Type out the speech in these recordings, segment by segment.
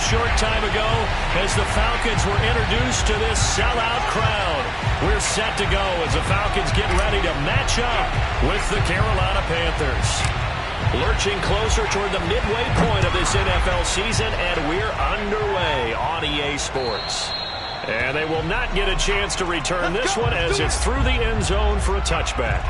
short time ago as the Falcons were introduced to this sellout crowd. We're set to go as the Falcons get ready to match up with the Carolina Panthers. Lurching closer toward the midway point of this NFL season, and we're underway on EA Sports. And they will not get a chance to return this one as it's through the end zone for a touchback.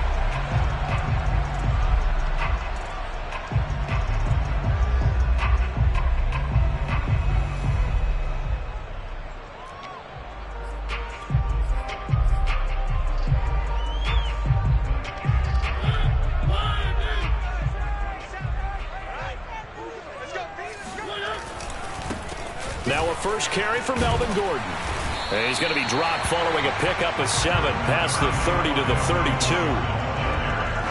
Now a first carry for Melvin Gordon. And he's going to be dropped following a pickup of 7 past the 30 to the 32.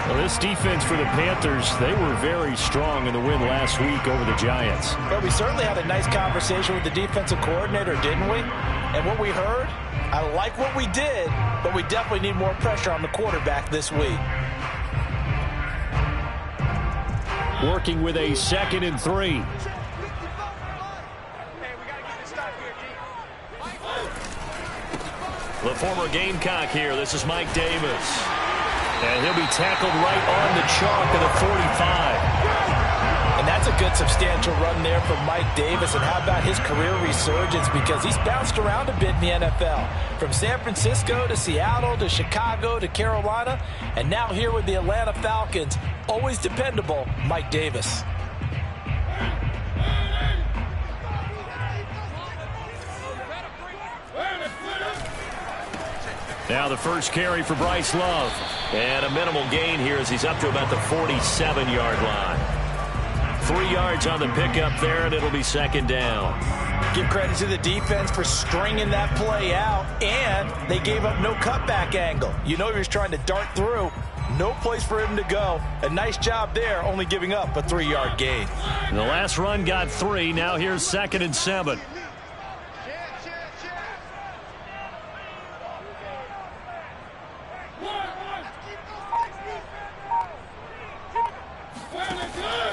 Well, this defense for the Panthers, they were very strong in the win last week over the Giants. But we certainly had a nice conversation with the defensive coordinator, didn't we? And what we heard, I like what we did, but we definitely need more pressure on the quarterback this week. Working with a 2nd and 3. The former Gamecock here. This is Mike Davis. And he'll be tackled right on the chalk of the 45. And that's a good substantial run there from Mike Davis. And how about his career resurgence? Because he's bounced around a bit in the NFL. From San Francisco to Seattle to Chicago to Carolina. And now here with the Atlanta Falcons. Always dependable, Mike Davis. Now the first carry for Bryce Love. And a minimal gain here as he's up to about the 47-yard line. 3 yards on the pickup there, and it'll be 2nd down. Give credit to the defense for stringing that play out, and they gave up no cutback angle. You know he was trying to dart through. No place for him to go. A nice job there, only giving up a 3-yard gain. The last run got 3. Now here's 2nd and 7.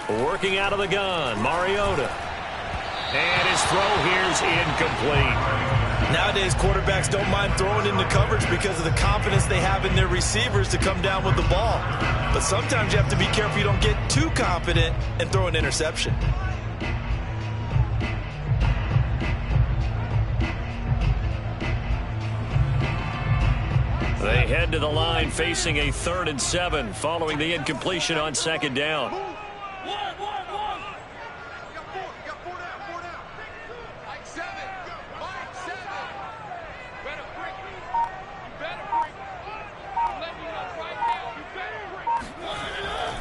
Working out of the gun, Mariota. And his throw here's incomplete. Nowadays, quarterbacks don't mind throwing into coverage because of the confidence they have in their receivers to come down with the ball. But sometimes you have to be careful you don't get too confident and throw an interception. They head to the line facing a 3rd and 7 following the incompletion on 2nd down.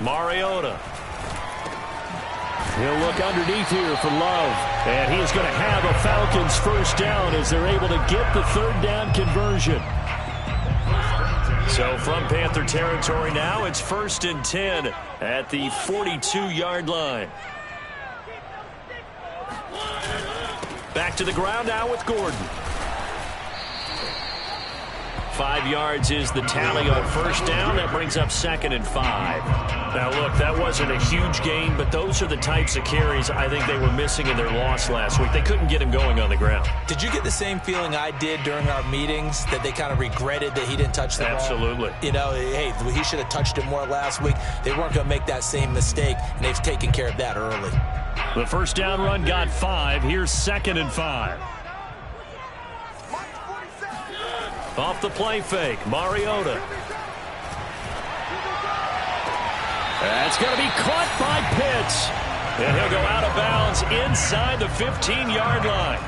Mariota. He'll look underneath here for Love. And he is going to have a Falcons first down as they're able to get the 3rd down conversion. So from Panther territory now, it's 1st and 10 at the 42-yard line. Back to the ground now with Gordon. 5 yards is the tally on first down. That brings up 2nd and 5. Now, look, that wasn't a huge gain, but those are the types of carries I think they were missing in their loss last week. They couldn't get him going on the ground. Did you get the same feeling I did during our meetings, that they kind of regretted that he didn't touch the ball? Absolutely. You know, hey, he should have touched it more last week. They weren't going to make that same mistake, and they've taken care of that early. The first down run got 5. Here's 2nd and 5. Off the play fake, Mariota. That's going to be caught by Pitts. And he'll go out of bounds inside the 15-yard line.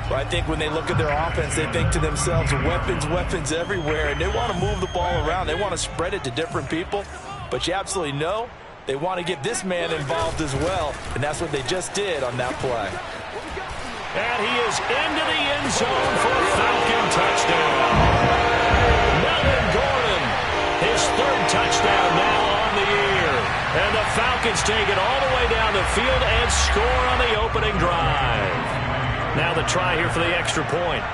Well, I think when they look at their offense, they think to themselves, weapons, weapons everywhere, and they want to move the ball around. They want to spread it to different people. But you absolutely know they want to get this man involved as well, and that's what they just did on that play. And he is into the end zone for a Falcon touchdown. Melvin Gordon, his 3rd touchdown now on the year. And the Falcons take it all the way down the field and score on the opening drive. Now the try here for the extra point.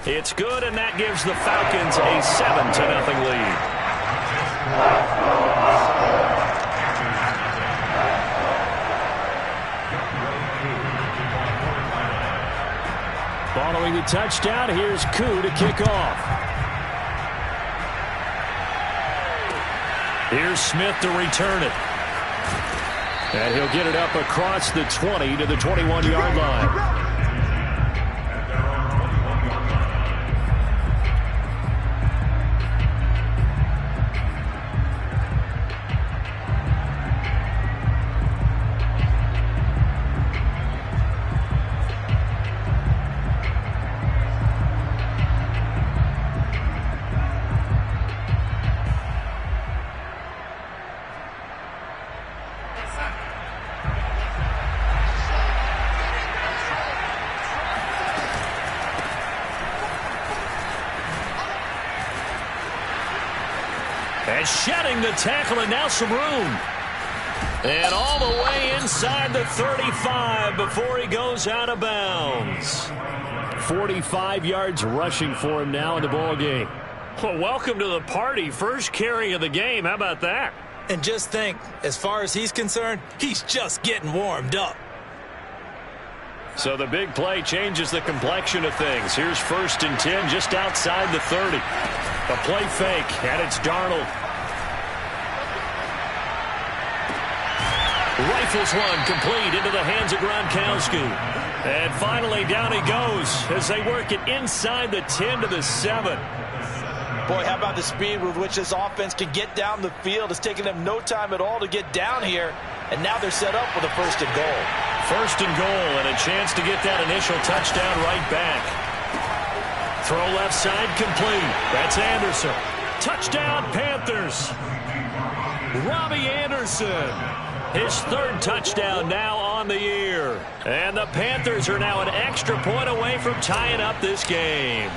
It's good, and that gives the Falcons a 7-0 lead. Following the touchdown, here's Koo to kick off. Here's Smith to return it. And he'll get it up across the 20 to the 21-yard line. And shedding the tackle, and now some room. And all the way inside the 35 before he goes out of bounds. 45 yards rushing for him now in the ball game. Well, welcome to the party. First carry of the game. How about that? And just think, as far as he's concerned, he's just getting warmed up. So the big play changes the complexion of things. Here's 1st and 10 just outside the 30. A play fake, and it's Darnold. Rifles one complete into the hands of Gronkowski. And finally down he goes as they work it inside the 10 to the 7. Boy, how about the speed with which this offense can get down the field? It's taken them no time at all to get down here. And now they're set up with a 1st and goal. 1st and goal and a chance to get that initial touchdown right back. Throw left side complete. That's Anderson. Touchdown Panthers. Robbie Anderson. His 3rd touchdown now on the year. And the Panthers are now an extra point away from tying up this game.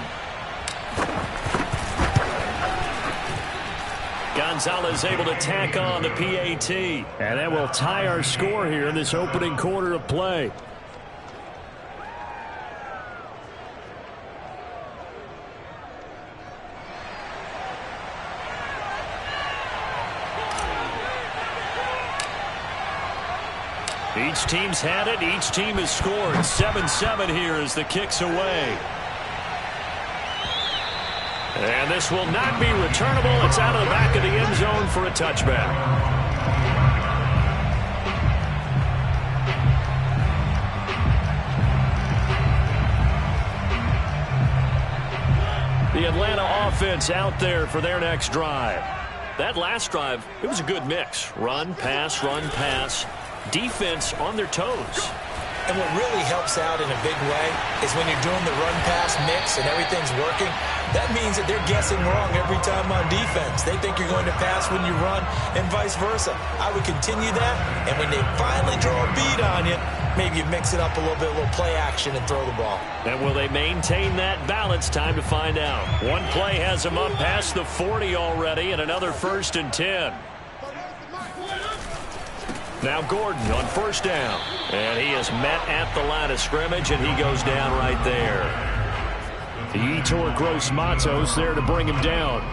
Gonzalez able to tack on the PAT. And that will tie our score here in this opening quarter of play. Each team's had it. Each team has scored. 7-7 here as the kick's away. And this will not be returnable. It's out of the back of the end zone for a touchback. The Atlanta offense out there for their next drive. That last drive, it was a good mix. Run, pass, run, pass. Defense on their toes. And what really helps out in a big way is when you're doing the run-pass mix and everything's working, that means that they're guessing wrong every time on defense. They think you're going to pass when you run and vice versa. I would continue that, and when they finally draw a bead on you, maybe you mix it up a little bit, a little play action, and throw the ball. And will they maintain that balance? Time to find out. One play has them up past the 40 already, and another 1st and 10. Now Gordon on 1st down. And he is met at the line of scrimmage, and he goes down right there. Yetur Gross-Matos there to bring him down.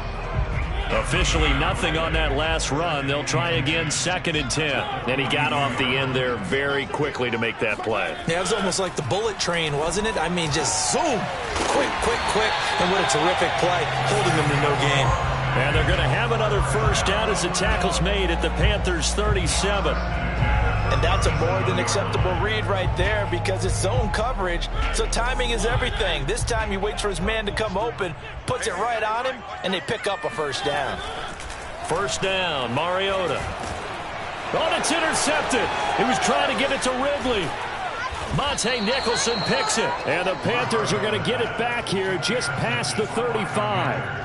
Officially nothing on that last run. They'll try again 2nd and 10. And he got off the end there very quickly to make that play. Yeah, it was almost like the bullet train, wasn't it? I mean, just zoom. Quick, quick, quick. And what a terrific play, holding them to no gain. And they're going to have another 1st down as the tackle's made at the Panthers' 37. And that's a more than acceptable read right there because it's zone coverage, so timing is everything. This time he waits for his man to come open, puts it right on him, and they pick up a 1st down. 1st down, Mariota. Oh, it's intercepted. He was trying to get it to Ridley. Monte Nicholson picks it. And the Panthers are going to get it back here just past the 35.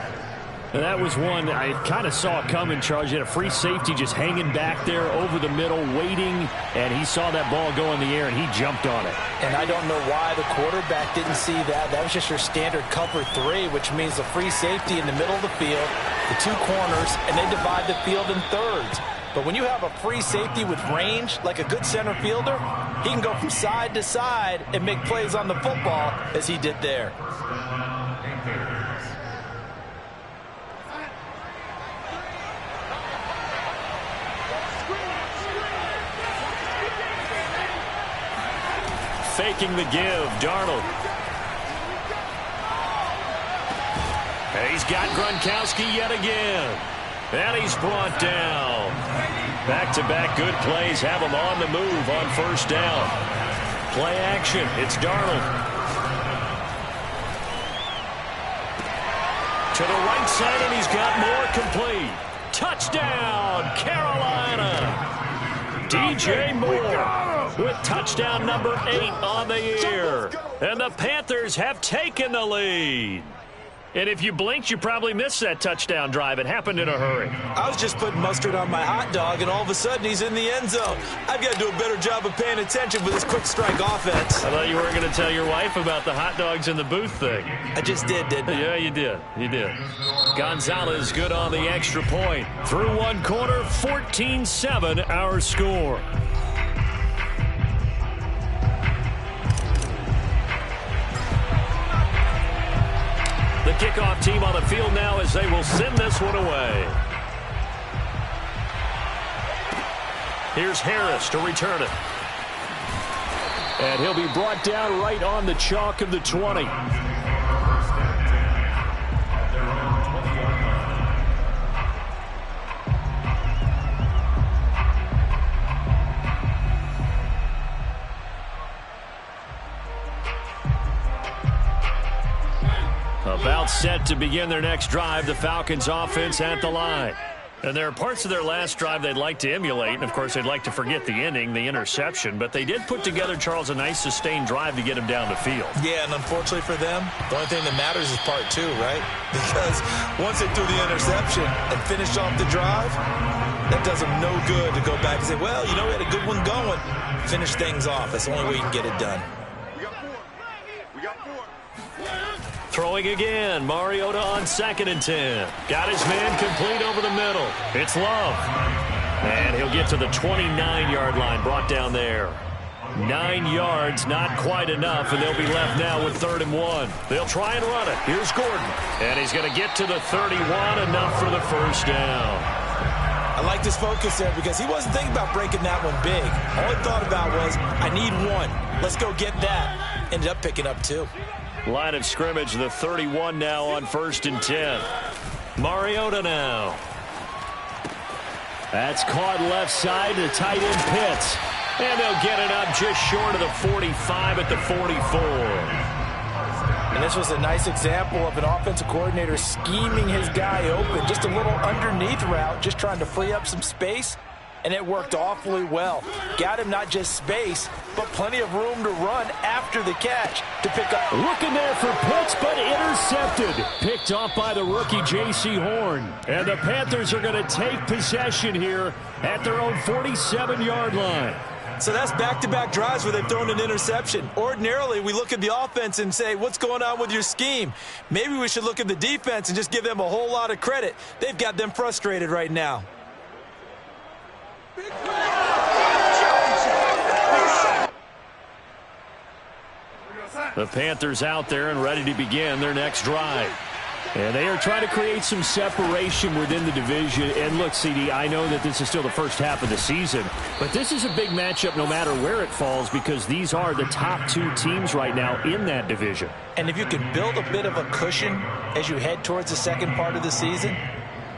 And that was one I kind of saw coming, Charles. You had a free safety just hanging back there over the middle, waiting, and he saw that ball go in the air, and he jumped on it. And I don't know why the quarterback didn't see that. That was just your standard cover 3, which means the free safety in the middle of the field, the 2 corners, and they divide the field in thirds. But when you have a free safety with range, like a good center fielder, he can go from side to side and make plays on the football as he did there. Faking the give, Darnold. He's got Gronkowski yet again. And he's brought down. Back-to-back good plays have him on the move on first down. Play action. It's Darnold. To the right side, and he's got more complete. Touchdown, Carolina. DJ Moore with touchdown number 8 on the year. And the Panthers have taken the lead. And if you blinked, you probably missed that touchdown drive. It happened in a hurry. I was just putting mustard on my hot dog, and all of a sudden he's in the end zone. I've got to do a better job of paying attention with this quick strike offense. I thought you weren't going to tell your wife about the hot dogs in the booth thing. I just did, didn't I? Yeah, you did. You did. Gonzalez good on the extra point. Through one quarter, 14-7 our score. The kickoff team on the field now as they will send this one away. Here's Harris to return it. And he'll be brought down right on the chalk of the 20. About set to begin their next drive, the Falcons offense at the line. And there are parts of their last drive they'd like to emulate, and of course they'd like to forget the ending, the interception, but they did put together, Charles, a nice sustained drive to get him down the field. Yeah, and unfortunately for them, the only thing that matters is part 2, right? Because once they threw the interception and finished off the drive, that does them no good to go back and say, well, you know, we had a good one going. Finish things off. That's the only way you can get it done. Throwing again, Mariota on 2nd and 10. Got his man complete over the middle. It's Love. And he'll get to the 29-yard line, brought down there. 9 yards, not quite enough, and they'll be left now with 3rd and 1. They'll try and run it. Here's Gordon. And he's going to get to the 31, enough for the first down. I like this focus there because he wasn't thinking about breaking that one big. All he thought about was, I need 1. Let's go get that. Ended up picking up 2. Line of scrimmage, the 31 now on 1st and 10. Mariota now. That's caught left side to tight end Pitts. And they'll get it up just short of the 45 at the 44. And this was a nice example of an offensive coordinator scheming his guy open. Just a little underneath route, just trying to free up some space. And it worked awfully well. Got him not just space, but plenty of room to run after the catch to pick up. Looking there for Pitts, but intercepted. Picked off by the rookie J.C. Horn. And the Panthers are going to take possession here at their own 47-yard line. So that's back-to-back drives where they've thrown an interception. Ordinarily, we look at the offense and say, what's going on with your scheme? Maybe we should look at the defense and just give them a whole lot of credit. They've got them frustrated right now. The Panthers out there and ready to begin their next drive. And they are trying to create some separation within the division. And look, CD, I know that this is still the first half of the season, but this is a big matchup no matter where it falls because these are the top 2 teams right now in that division. And if you can build a bit of a cushion as you head towards the second part of the season,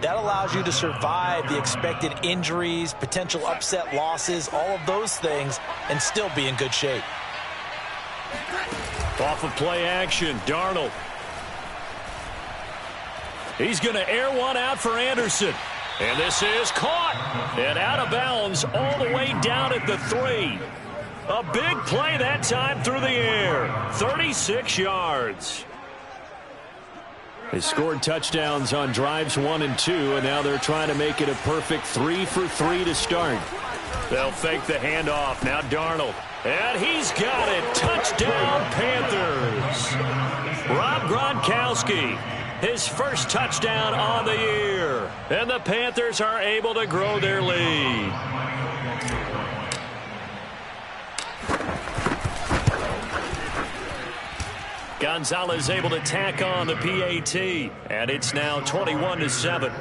that allows you to survive the expected injuries, potential upset losses, all of those things, and still be in good shape. Off of play action, Darnold. He's going to air one out for Anderson. And this is caught. And out of bounds all the way down at the 3. A big play that time through the air. 36 yards. They scored touchdowns on drives 1 and 2, and now they're trying to make it a perfect 3 for 3 to start. They'll fake the handoff. Now Darnold. And he's got it. Touchdown, Panthers. Rob Gronkowski, his first touchdown on the year. And the Panthers are able to grow their lead. Gonzalez able to tack on the PAT. And it's now 21-7.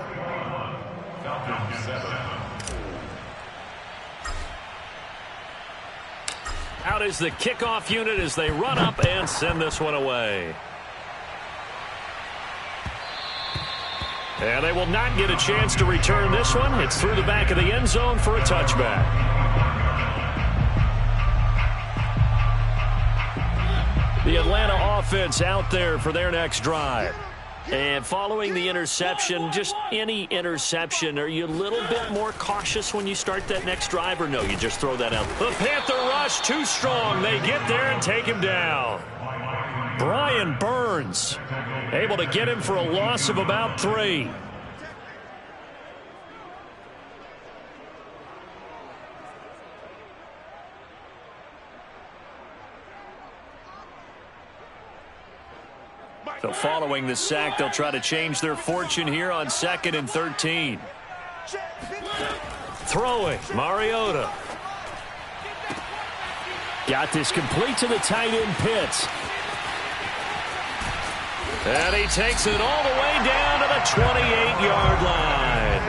Out is the kickoff unit as they run up and send this one away. And they will not get a chance to return this one. It's through the back of the end zone for a touchback. The Atlanta offense out there for their next drive. And following the interception, just any interception, are you a little bit more cautious when you start that next drive, or no, you just throw that out? The Panther rush too strong. They get there and take him down. Brian Burns able to get him for a loss of about 3. So following the sack, they'll try to change their fortune here on 2nd and 13. Throwing, Mariota. Got this complete to the tight end, Pitts. And he takes it all the way down to the 28-yard line.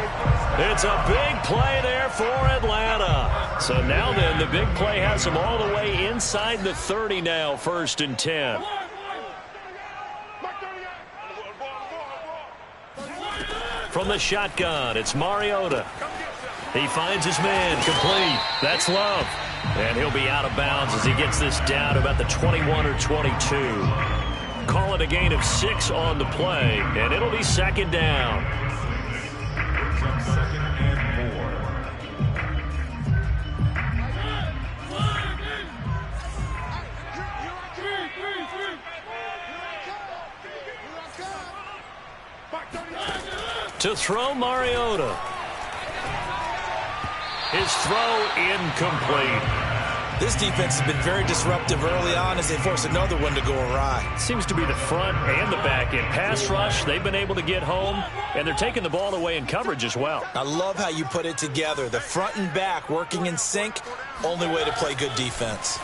It's a big play there for Atlanta. So now then, the big play has them all the way inside the 30 now, 1st and 10. From the shotgun, it's Mariota. He finds his man, complete. That's Love. And he'll be out of bounds as he gets this down about the 21 or 22. Call it a gain of 6 on the play, and it'll be 2nd down. To throw, Mariota. His throw incomplete. This defense has been very disruptive early on as they force another one to go awry. Seems to be the front and the back end. Pass rush, they've been able to get home, and they're taking the ball away in coverage as well. I love how you put it together. The front and back working in sync, only way to play good defense.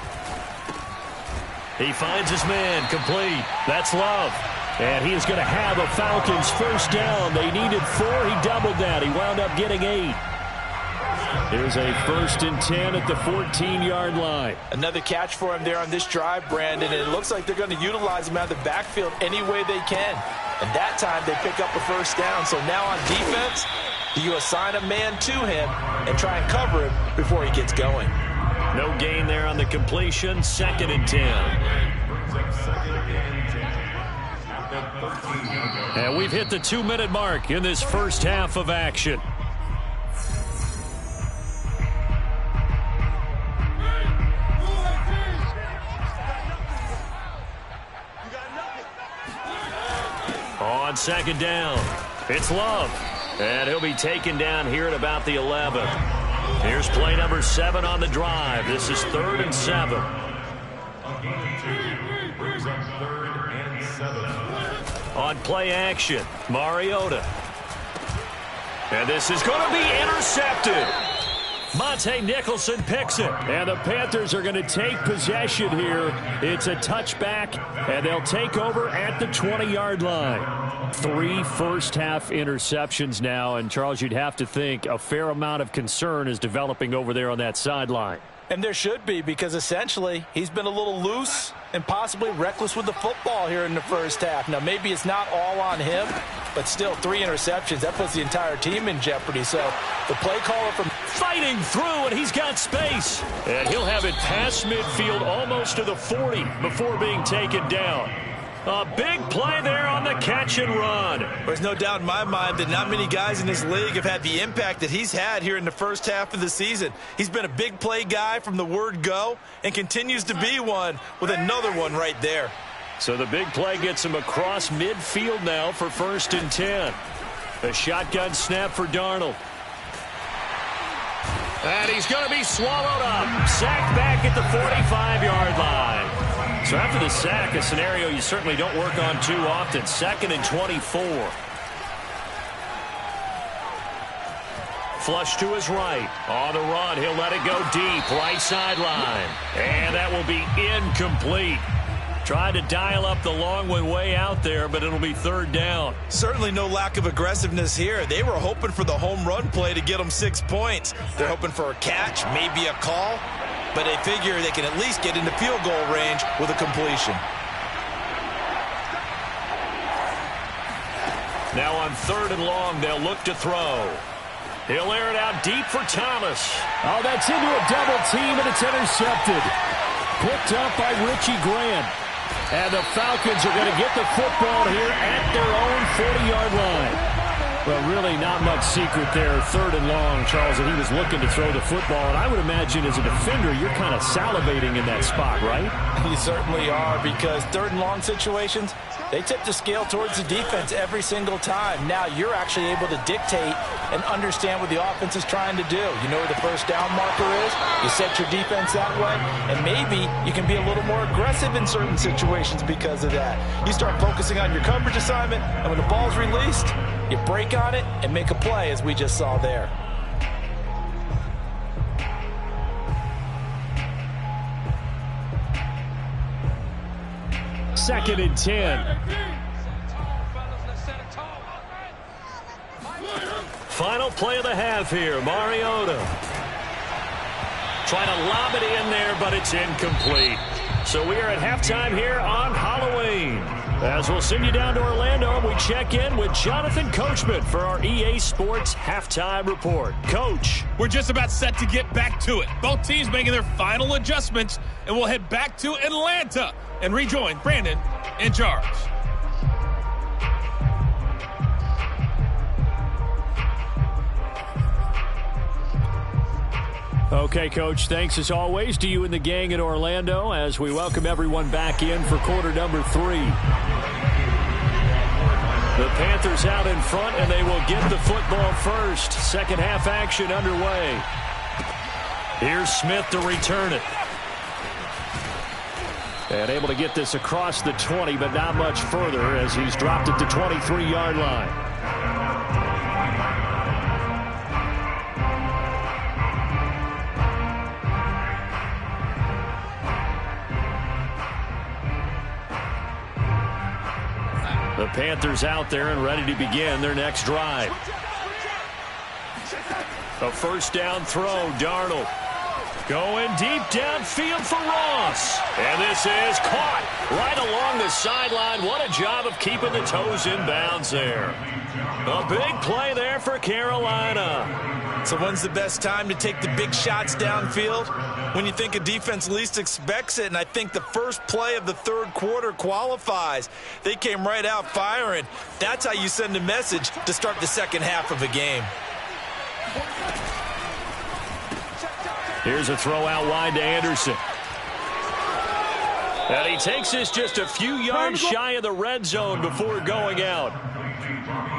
He finds his man, complete. That's Love. And he is going to have a Falcons first down. They needed 4. He doubled that. He wound up getting 8. Here's a 1st and 10 at the 14-yard line. Another catch for him there on this drive, Brandon, and it looks like they're going to utilize him out of the backfield any way they can. And that time they pick up a first down. So now on defense, do you assign a man to him and try and cover him before he gets going? No gain there on the completion. 2nd and 10. And we've hit the 2-minute mark in this first half of action. On 2nd down, it's Love. And he'll be taken down here at about the 11. Here's play number 7 on the drive. This is 3rd and 7. On play action, Mariota. And this is going to be intercepted. Monte Nicholson picks it. And the Panthers are going to take possession here. It's a touchback, and they'll take over at the 20-yard line. 3 first-half interceptions now. And, Charles, you'd have to think a fair amount of concern is developing over there on that sideline. And there should be, because essentially he's been a little loose and possibly reckless with the football here in the first half. Now, maybe it's not all on him, but still 3 interceptions. That puts the entire team in jeopardy. So the play caller from fighting through, and he's got space. And he'll have it past midfield almost to the 40 before being taken down. A big play there on the catch and run. There's no doubt in my mind that not many guys in this league have had the impact that he's had here in the first half of the season. He's been a big play guy from the word go and continues to be one with another one right there. So the big play gets him across midfield now for 1st and 10. A shotgun snap for Darnold. And he's going to be swallowed up. Sacked back at the 45-yard line. So after the sack, a scenario you certainly don't work on too often. 2nd and 24. Flush to his right. On the run, he'll let it go deep. Right sideline. And that will be incomplete. Tried to dial up the long one way out there, but it'll be 3rd down. Certainly no lack of aggressiveness here. They were hoping for the home run play to get them 6 points. They're hoping for a catch, maybe a call. But they figure they can at least get into field goal range with a completion. Now on 3rd and long, they'll look to throw. He'll air it out deep for Thomas. Oh, that's into a double team, and it's intercepted. Picked up by Richie Grant. And the Falcons are going to get the football here at their own 40-yard line. Well, really not much secret there. 3rd and long, Charles, and he was looking to throw the football. And I would imagine as a defender, you're kind of salivating in that spot, right? You certainly are, because 3rd and long situations, they tip the scale towards the defense every single time. Now you're actually able to dictate and understand what the offense is trying to do. You know where the first down marker is. You set your defense that way, and maybe you can be a little more aggressive in certain situations because of that. You start focusing on your coverage assignment, and when the ball's released, you break on it and make a play, as we just saw there. Second and 10. Final play of the half here. Mariota trying to lob it in there, but it's incomplete. So we are at halftime here on Halloween. As we'll send you down to Orlando, and we check in with Jonathan Coachman for our EA Sports Halftime Report. Coach. We're just about set to get back to it. Both teams making their final adjustments, and we'll head back to Atlanta and rejoin Brandon in charge. Okay, Coach, thanks as always to you and the gang in Orlando as we welcome everyone back in for quarter number 3. The Panthers out in front, and they will get the football first. Second half action underway. Here's Smith to return it. And able to get this across the 20, but not much further as he's dropped it to 23-yard line. The Panthers out there and ready to begin their next drive. A first down throw, Darnold. Going deep downfield for Ross. And this is caught right along the sideline. What a job of keeping the toes in bounds there. A big play there for Carolina. So when's the best time to take the big shots downfield? When you think a defense least expects it, and I think the first play of the 3rd quarter qualifies. They came right out firing. That's how you send a message to start the second half of a game. Here's a throw out wide to Anderson. And he takes this just a few yards shy of the red zone before going out.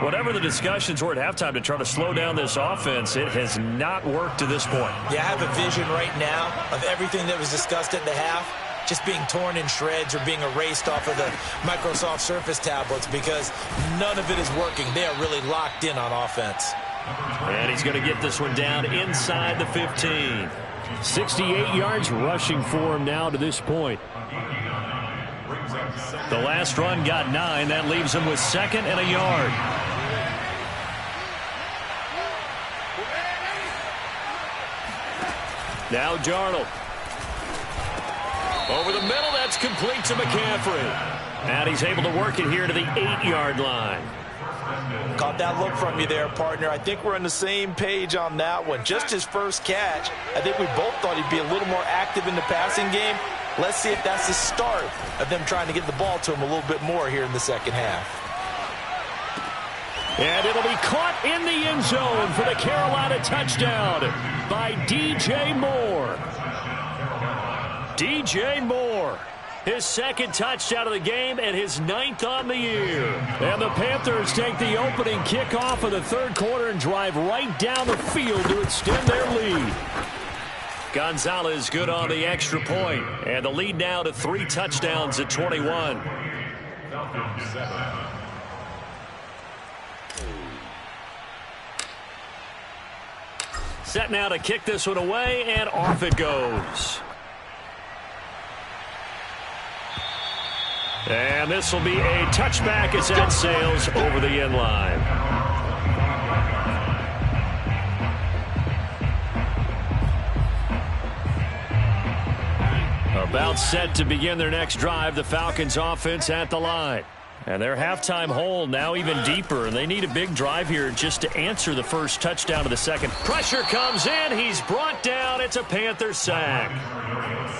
Whatever the discussions were at halftime to try to slow down this offense, it has not worked to this point. Yeah, I have a vision right now of everything that was discussed at the half just being torn in shreds or being erased off of the Microsoft Surface tablets because none of it is working. They are really locked in on offense. And he's going to get this one down inside the 15. 68 yards rushing for him now to this point. The last run got 9. That leaves him with 2nd and a yard. Now Darnold. Over the middle, that's complete to McCaffrey. And he's able to work it here to the 8-yard line. Caught that look from you there, partner. I think we're on the same page on that one. Just his first catch. I think we both thought he'd be a little more active in the passing game. Let's see if that's the start of them trying to get the ball to him a little bit more here in the second half. And it'll be caught in the end zone for the Carolina touchdown by DJ Moore. DJ Moore, his 2nd touchdown of the game and his 9th on the year. And the Panthers take the opening kickoff of the 3rd quarter and drive right down the field to extend their lead. Gonzalez good on the extra point, and the lead now to 3 touchdowns at 21. Set now to kick this one away, and off it goes. And this will be a touchback as that sails over the end line. About set to begin their next drive. The Falcons offense at the line. And their halftime hole now even deeper, and they need a big drive here just to answer the first touchdown of the second. Pressure comes in. He's brought down. It's a Panther sack.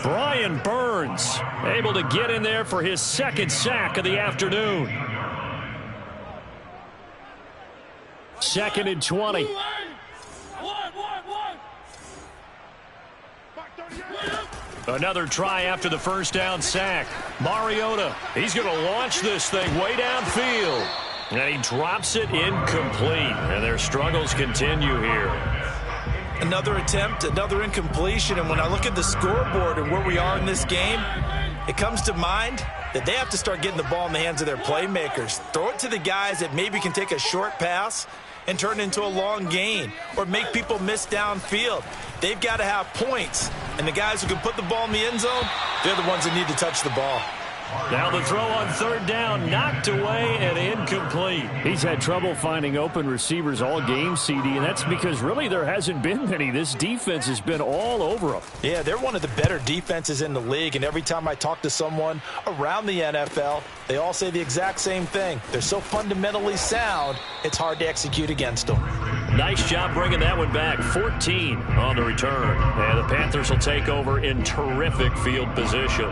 Brian Burns able to get in there for his second sack of the afternoon. 2nd and 20. Another try after the first down sack. Mariota, he's going to launch this thing way downfield. And he drops it incomplete. And their struggles continue here. Another attempt, another incompletion. And when I look at the scoreboard and where we are in this game, it comes to mind that they have to start getting the ball in the hands of their playmakers. Throw it to the guys that maybe can take a short pass and turn it into a long gain or make people miss downfield. They've got to have points. And the guys who can put the ball in the end zone, they're the ones that need to touch the ball. Now the throw on 3rd down, knocked away and incomplete. He's had trouble finding open receivers all game, CD, and that's because really there hasn't been many. This defense has been all over them. Yeah, they're one of the better defenses in the league, and every time I talk to someone around the NFL, they all say the exact same thing. They're so fundamentally sound, it's hard to execute against them. Nice job bringing that one back. 14 on the return. And the Panthers will take over in terrific field position.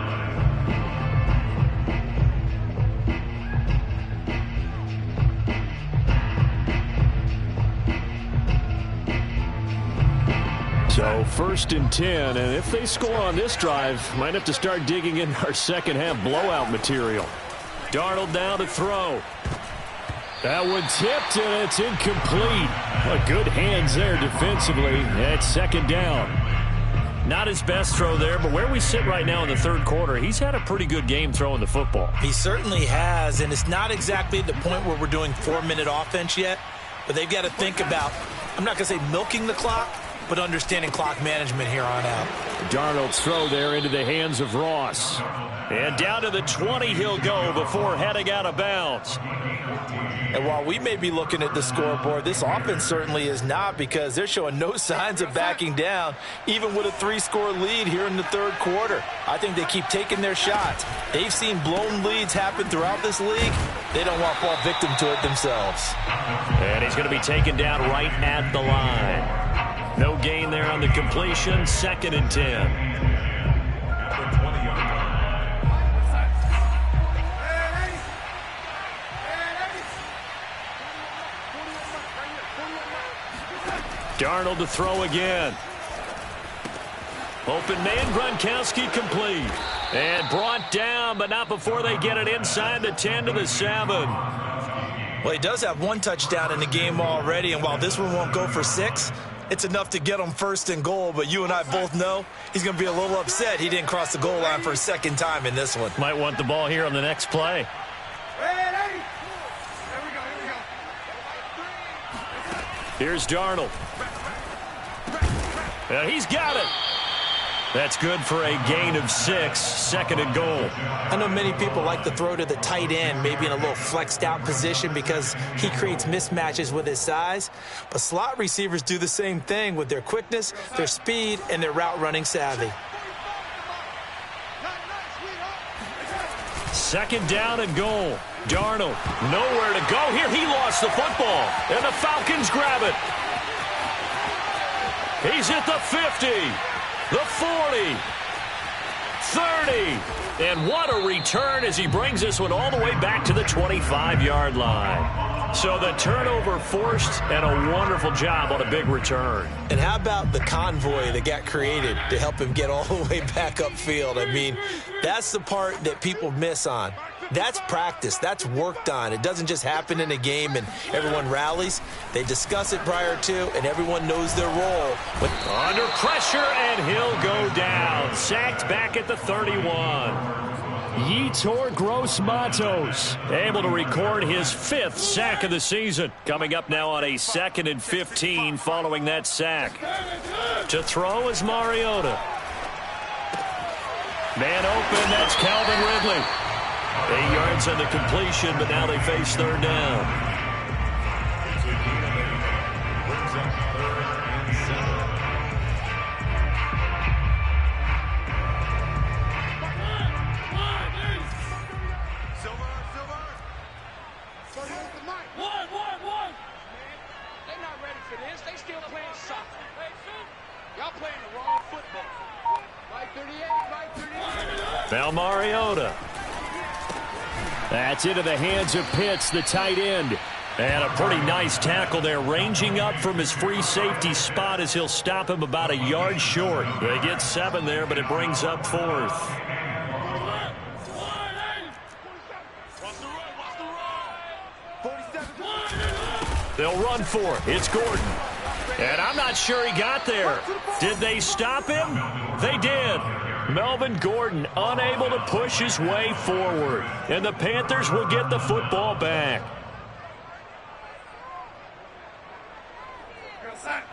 So 1st and 10, and if they score on this drive, might have to start digging in our second half blowout material. Darnold down to throw. That one tipped, and it's incomplete. Well, good hands there defensively. That's 2nd down. Not his best throw there, but where we sit right now in the 3rd quarter, he's had a pretty good game throwing the football. He certainly has, and it's not exactly at the point where we're doing 4-minute offense yet, but they've got to think about, I'm not going to say milking the clock, but understanding clock management here on out. Darnold's throw there into the hands of Ross. And down to the 20 he'll go before heading out of bounds. And while we may be looking at the scoreboard, this offense certainly is not, because they're showing no signs of backing down, even with a 3-score lead here in the 3rd quarter. I think they keep taking their shots. They've seen blown leads happen throughout this league. They don't want to fall victim to it themselves. And he's going to be taken down right at the line. No gain there on the completion. 2nd and 10. Darnold to throw again. Open man, Gronkowski complete. And brought down, but not before they get it inside the 10 to the 7. Well, he does have 1 touchdown in the game already, and while this one won't go for 6, it's enough to get him 1st and goal, but you and I both know he's going to be a little upset he didn't cross the goal line for a 2nd time in this one. Might want the ball here on the next play. Here's Darnold. And he's got it. That's good for a gain of 6, 2nd and goal. I know many people like to throw to the tight end, maybe in a little flexed out position because he creates mismatches with his size. But slot receivers do the same thing with their quickness, their speed, and their route running savvy. 2nd down and goal. Darnold, nowhere to go here. He lost the football, and the Falcons grab it. He's at the 50, the 40, 30, and what a return as he brings this one all the way back to the 25-yard line. So the turnover forced, and a wonderful job on a big return. And how about the convoy that got created to help him get all the way back upfield? I mean, that's the part that people miss on. That's practice. That's worked on. It doesn't just happen in a game and everyone rallies. They discuss it prior to, and everyone knows their role. But under pressure, and he'll go down. Sacked back at the 31. Yetur Gross-Matos able to record his 5th sack of the season. Coming up now on a 2nd and 15 following that sack. To throw is Mariota. Man open, that's Calvin Ridley. 8 yards on the completion, but now they face 3rd down. Now Mariota. That's into the hands of Pitts, the tight end. And a pretty nice tackle there, ranging up from his free safety spot as he'll stop him about a yard short. They get 7 there, but it brings up 4th. They'll run for it. It's Gordon. And I'm not sure he got there. Did they stop him? They did. Melvin Gordon unable to push his way forward. And the Panthers will get the football back.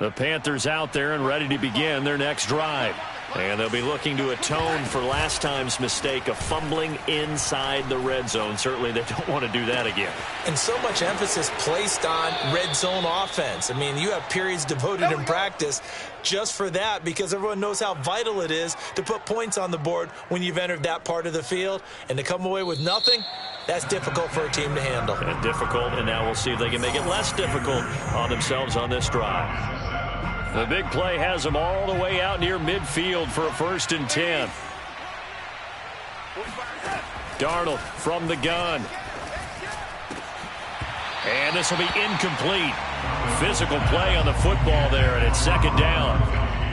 The Panthers out there and ready to begin their next drive. And they'll be looking to atone for last time's mistake of fumbling inside the red zone. Certainly they don't want to do that again. And so much emphasis placed on red zone offense. I mean, you have periods devoted in practice just for that because everyone knows how vital it is to put points on the board when you've entered that part of the field. And to come away with nothing, that's difficult for a team to handle. And difficult, and now we'll see if they can make it less difficult on themselves on this drive. The big play has them all the way out near midfield for a 1st and 10. Darnold from the gun. And this will be incomplete. Physical play on the football there, and it's 2nd down.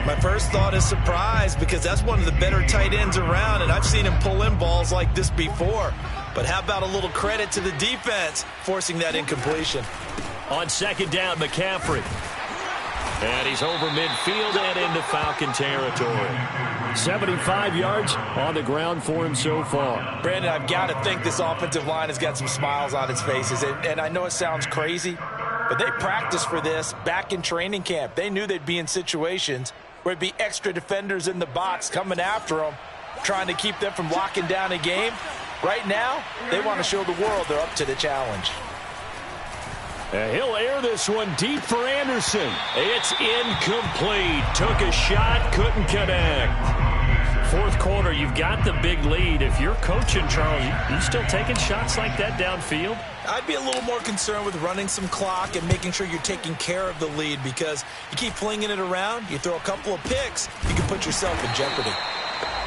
My first thought is surprise because that's one of the better tight ends around, and I've seen him pull in balls like this before. But how about a little credit to the defense forcing that incompletion? On 2nd down, McCaffrey. And he's over midfield and into Falcon territory. 75 yards on the ground for him so far. Brandon, I've got to think this offensive line has got some smiles on its faces. And I know it sounds crazy, but they practiced for this back in training camp. They knew they'd be in situations where there'd be extra defenders in the box coming after them, trying to keep them from locking down a game. Right now, they want to show the world they're up to the challenge. He'll air this one deep for Anderson. It's incomplete. Took a shot, couldn't connect. 4th quarter, you've got the big lead. If you're coaching, Charles, you still taking shots like that downfield? I'd be a little more concerned with running some clock and making sure you're taking care of the lead because you keep flinging it around, you throw a couple of picks, you can put yourself in jeopardy.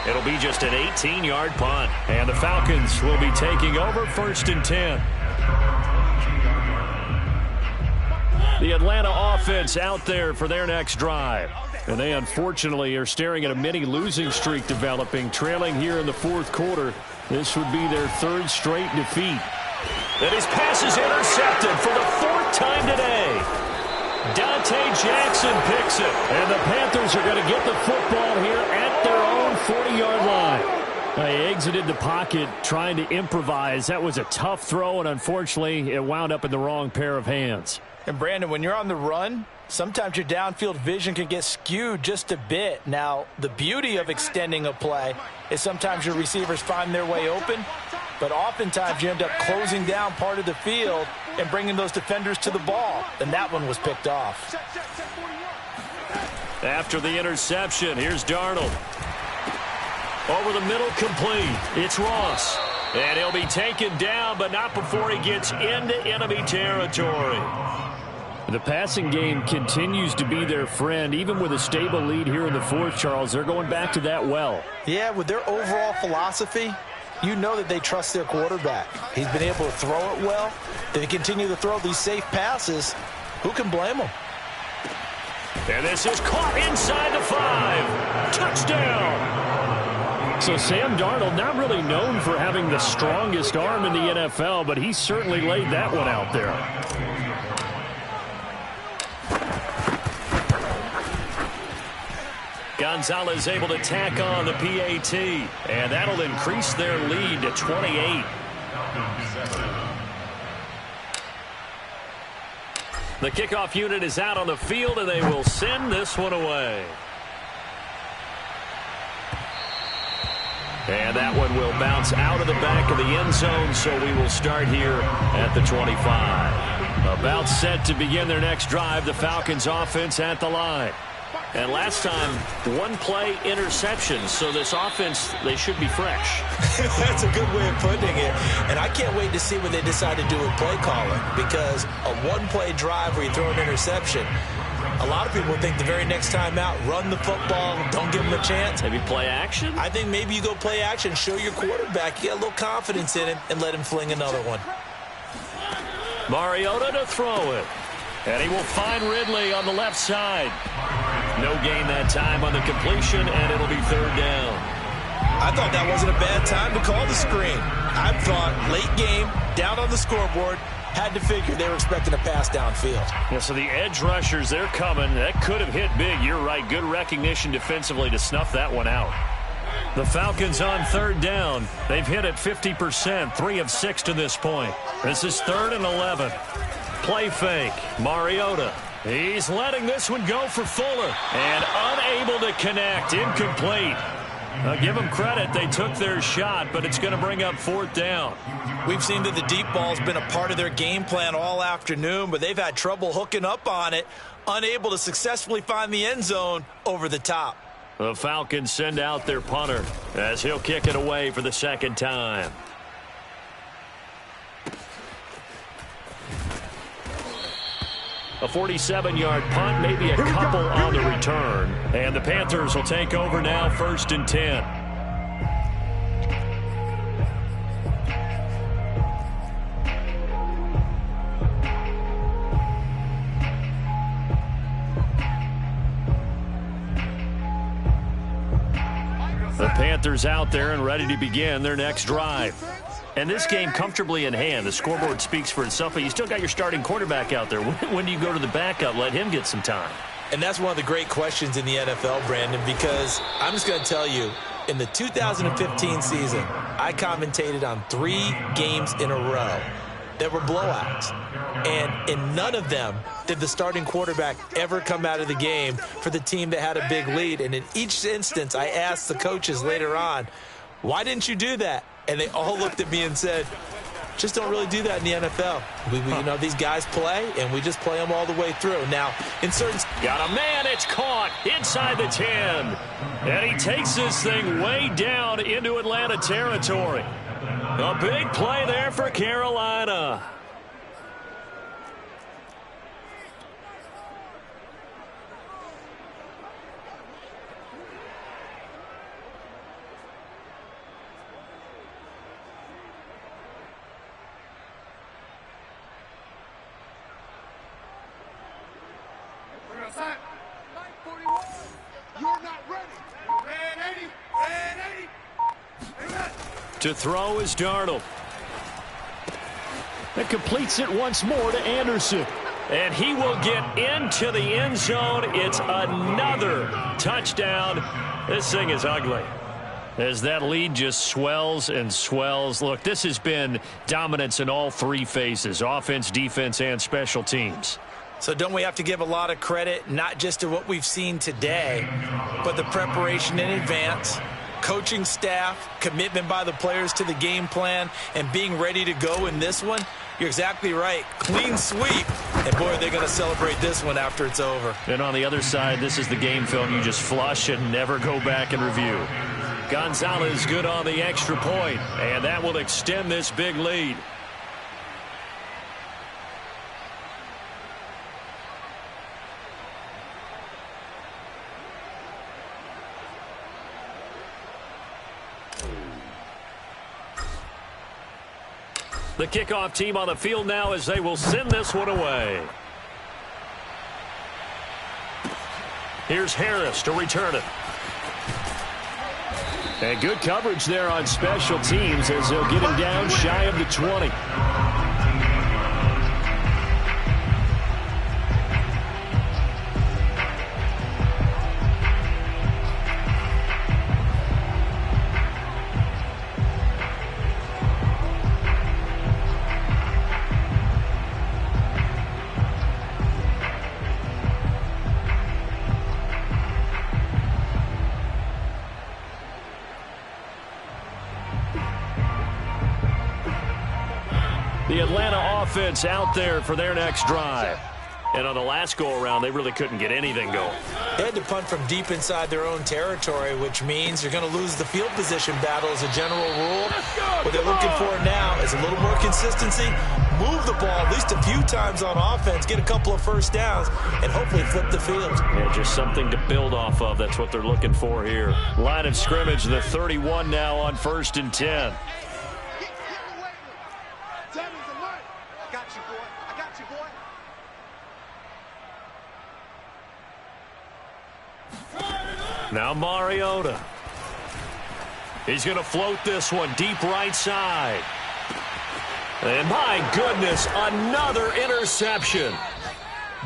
It'll be just an 18-yard punt. And the Falcons will be taking over 1st and 10. The Atlanta offense out there for their next drive. And they unfortunately are staring at a mini losing streak developing, trailing here in the 4th quarter. This would be their 3rd straight defeat. And his pass is intercepted for the 4th time today. Dante Jackson picks it. And the Panthers are going to get the football here at their own 40-yard line. They exited the pocket trying to improvise. That was a tough throw, and unfortunately, it wound up in the wrong pair of hands. And, Brandon, when you're on the run, sometimes your downfield vision can get skewed just a bit. Now, the beauty of extending a play is sometimes your receivers find their way open, but oftentimes you end up closing down part of the field and bringing those defenders to the ball. And that one was picked off. After the interception, here's Darnold. Over the middle, complete. It's Ross. And he'll be taken down, but not before he gets into enemy territory. The passing game continues to be their friend. Even with a stable lead here in the 4th, Charles, they're going back to that well. Yeah, with their overall philosophy, you know that they trust their quarterback. He's been able to throw it well. They continue to throw these safe passes. Who can blame them? And this is caught inside the 5. Touchdown. So Sam Darnold, not really known for having the strongest arm in the NFL, but he certainly laid that one out there. Gonzalez able to tack on the PAT, and that'll increase their lead to 28. The kickoff unit is out on the field, and they will send this one away. And that one will bounce out of the back of the end zone, so we will start here at the 25. About set to begin their next drive, the Falcons offense at the line. And last time, 1-play interception, so this offense, they should be fresh. That's a good way of putting it. And I can't wait to see what they decide to do with play calling, because a 1-play drive where you throw an interception, A lot of people think the very next time out, run the football, don't give him a chance. Maybe play action? I think maybe you go play action, show your quarterback, you get a little confidence in him, and let him fling another one. Mariota to throw it. And he will find Ridley on the left side. No gain that time on the completion, and it'll be third down. I thought that wasn't a bad time to call the screen. I thought late game, down on the scoreboard, had to figure they were expecting a pass downfield. Yeah, so the edge rushers, they're coming. That could have hit big. You're right. Good recognition defensively to snuff that one out. The Falcons on third down. They've hit it 50%, 3 of 6 to this point. This is 3rd and 11. Play fake. Mariota. He's letting this one go for Fuller. And unable to connect. Incomplete. Give them credit. They took their shot, but it's going to bring up 4th down. We've seen that the deep ball's been a part of their game plan all afternoon, but they've had trouble hooking up on it, unable to successfully find the end zone over the top. The Falcons send out their punter as he'll kick it away for the second time. A 47-yard punt, maybe a couple on the return. And the Panthers will take over now, 1st and 10. The Panthers out there and ready to begin their next drive. And this game comfortably in hand. The scoreboard speaks for itself, but you still got your starting quarterback out there. When do you go to the backup? Let him get some time. And that's one of the great questions in the NFL, Brandon, because I'm just going to tell you, in the 2015 season, I commentated on 3 games in a row that were blowouts. And in none of them did the starting quarterback ever come out of the game for the team that had a big lead. And in each instance, I asked the coaches later on, why didn't you do that? And they all looked at me and said, just don't really do that in the NFL. You know, these guys play, and we just play them all the way through. Now, in certain... Got a man, it's caught inside the 10. And he takes this thing way down into Atlanta territory. A big play there for Carolina. To throw is Darnold. That completes it once more to Anderson. And he will get into the end zone. It's another touchdown. This thing is ugly as that lead just swells and swells. Look, this has been dominance in all 3 phases, offense, defense, and special teams. So don't we have to give a lot of credit, not just to what we've seen today, but the preparation in advance, coaching staff, commitment by the players to the game plan, and being ready to go in this one? You're exactly right. Clean sweep. And, boy, they're going to celebrate this one after it's over. And on the other side, this is the game film you just flush and never go back and review. Gonzalez good on the extra point, and that will extend this big lead. The kickoff team on the field now as they will send this one away. Here's Harris to return it. And good coverage there on special teams as they'll get him down shy of the 20. The Atlanta offense out there for their next drive. And on the last go-around, they really couldn't get anything going. They had to punt from deep inside their own territory, which means you're going to lose the field position battle as a general rule. What they're looking for now is a little more consistency, move the ball at least a few times on offense, get a couple of first downs, and hopefully flip the field. Yeah, just something to build off of. That's what they're looking for here. Line of scrimmage, the 31 now on 1st and 10. Now Mariota. He's going to float this one deep right side. And my goodness, another interception.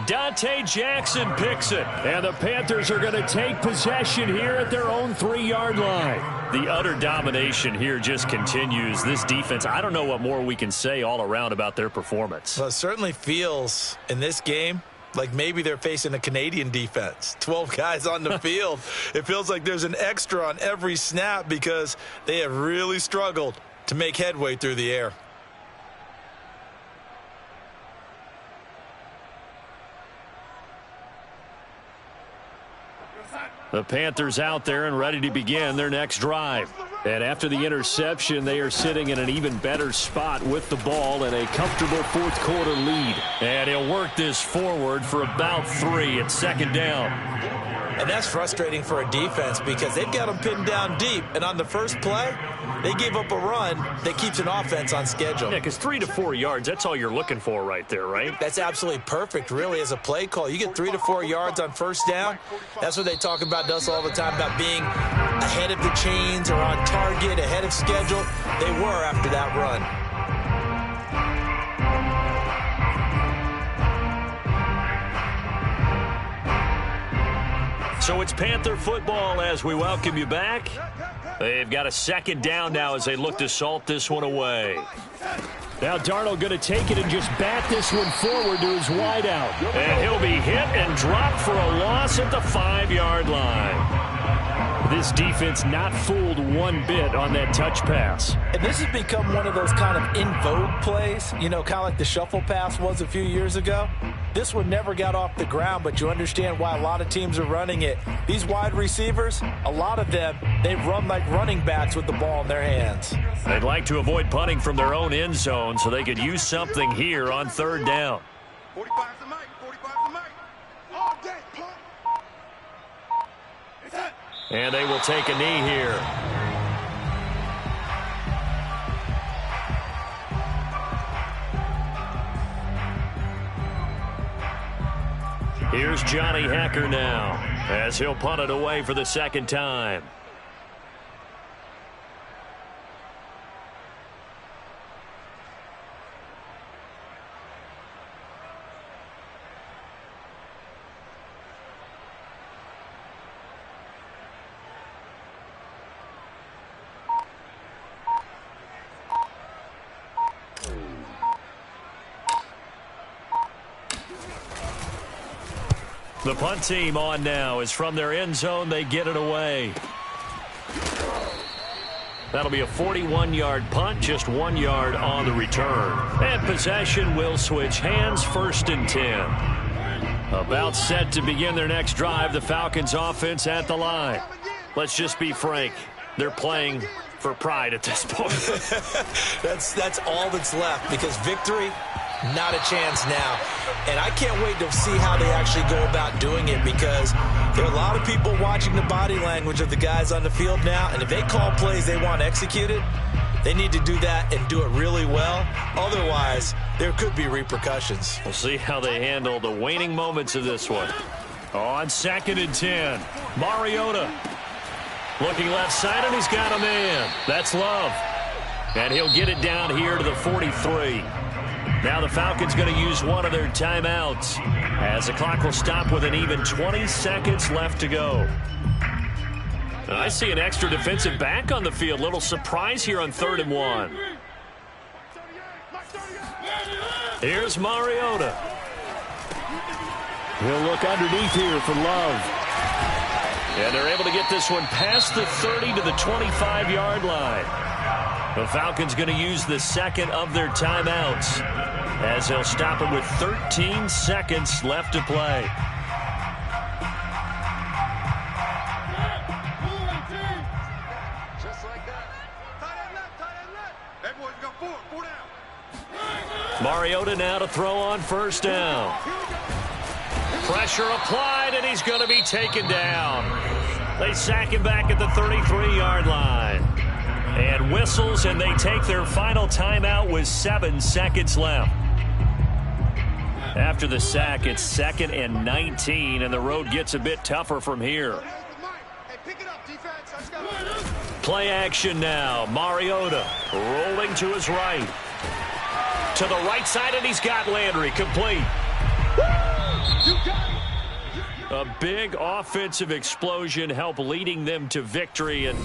Dante Jackson picks it. And the Panthers are going to take possession here at their own 3-yard line. The utter domination here just continues. This defense, I don't know what more we can say all around about their performance. Well, it certainly feels in this game like maybe they're facing a Canadian defense. 12 guys on the field. It feels like there's an extra on every snap because they have really struggled to make headway through the air. The Panthers out there and ready to begin their next drive. And after the interception, they are sitting in an even better spot with the ball and a comfortable fourth-quarter lead. And he'll work this forward for about 3 at 2nd down. And that's frustrating for a defense because they've got them pinned down deep. And on the first play, they gave up a run that keeps an offense on schedule. Yeah, because 3 to 4 yards, that's all you're looking for right there, right? That's absolutely perfect, really, as a play call. You get 3 to 4 yards on first down. That's what they talk about us all the time, about being ahead of the chains or on target, ahead of schedule. They were after that run. So it's Panther football as we welcome you back. They've got a 2nd down now as they look to salt this one away. Now Darnold going to take it and just bat this one forward to his wideout. And he'll be hit and dropped for a loss at the 5-yard line. This defense not fooled one bit on that touch pass. And this has become one of those kind of in vogue plays, you know, kind of like the shuffle pass was a few years ago. This one never got off the ground, but you understand why a lot of teams are running it. These wide receivers, a lot of them, they run like running backs with the ball in their hands. They'd like to avoid punting from their own end zone so they could use something here on 3rd down. 45's the mic, 45's the mic. All day, pump. It's it. And they will take a knee here. Here's Johnny Hacker now as he'll punt it away for the 2nd time. The punt team on now is from their end zone. They get it away. That'll be a 41-yard punt, just 1 yard on the return. And possession will switch hands, 1st and 10. About set to begin their next drive, the Falcons offense at the line. Let's just be frank. They're playing for pride at this point. That's all that's left because victory, not a chance now. And I can't wait to see how they actually go about doing it because there are a lot of people watching the body language of the guys on the field now. And if they call plays they want executed, they need to do that and do it really well. Otherwise, there could be repercussions. We'll see how they handle the waning moments of this one. On 2nd and 10, Mariota looking left side, and he's got a man. That's Love. And he'll get it down here to the 43. Now the Falcons going to use one of their timeouts as the clock will stop with an even 20 seconds left to go. I see an extra defensive back on the field. Little surprise here on 3rd and 1. Here's Mariota. He'll look underneath here for Love. And they're able to get this one past the 30 to the 25-yard line. The Falcons going to use the 2nd of their timeouts as they'll stop it with 13 seconds left to play. Just like that. Tight end left, tight end left. Hey, boys, we got 4 down. Mariota now to throw on first down. Pressure applied, and he's going to be taken down. They sack him back at the 33-yard line. And whistles, and they take their final timeout with 7 seconds left. After the sack, it's 2nd and 19, and the road gets a bit tougher from here. Play action now. Mariota rolling to his right. To the right side, and he's got Landry complete. A big offensive explosion helped leading them to victory. And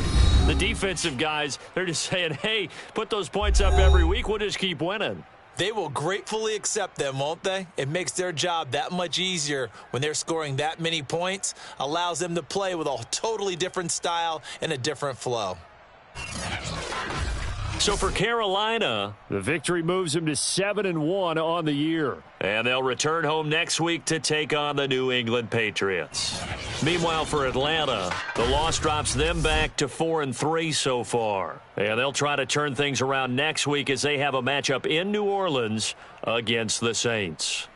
the defensive guys, they're just saying, hey, put those points up every week. We'll just keep winning. They will gratefully accept them, won't they? It makes their job that much easier when they're scoring that many points. Allows them to play with a totally different style and a different flow. So for Carolina, the victory moves them to 7-1 on the year. And they'll return home next week to take on the New England Patriots. Meanwhile, for Atlanta, the loss drops them back to 4-3 so far. And they'll try to turn things around next week as they have a matchup in New Orleans against the Saints.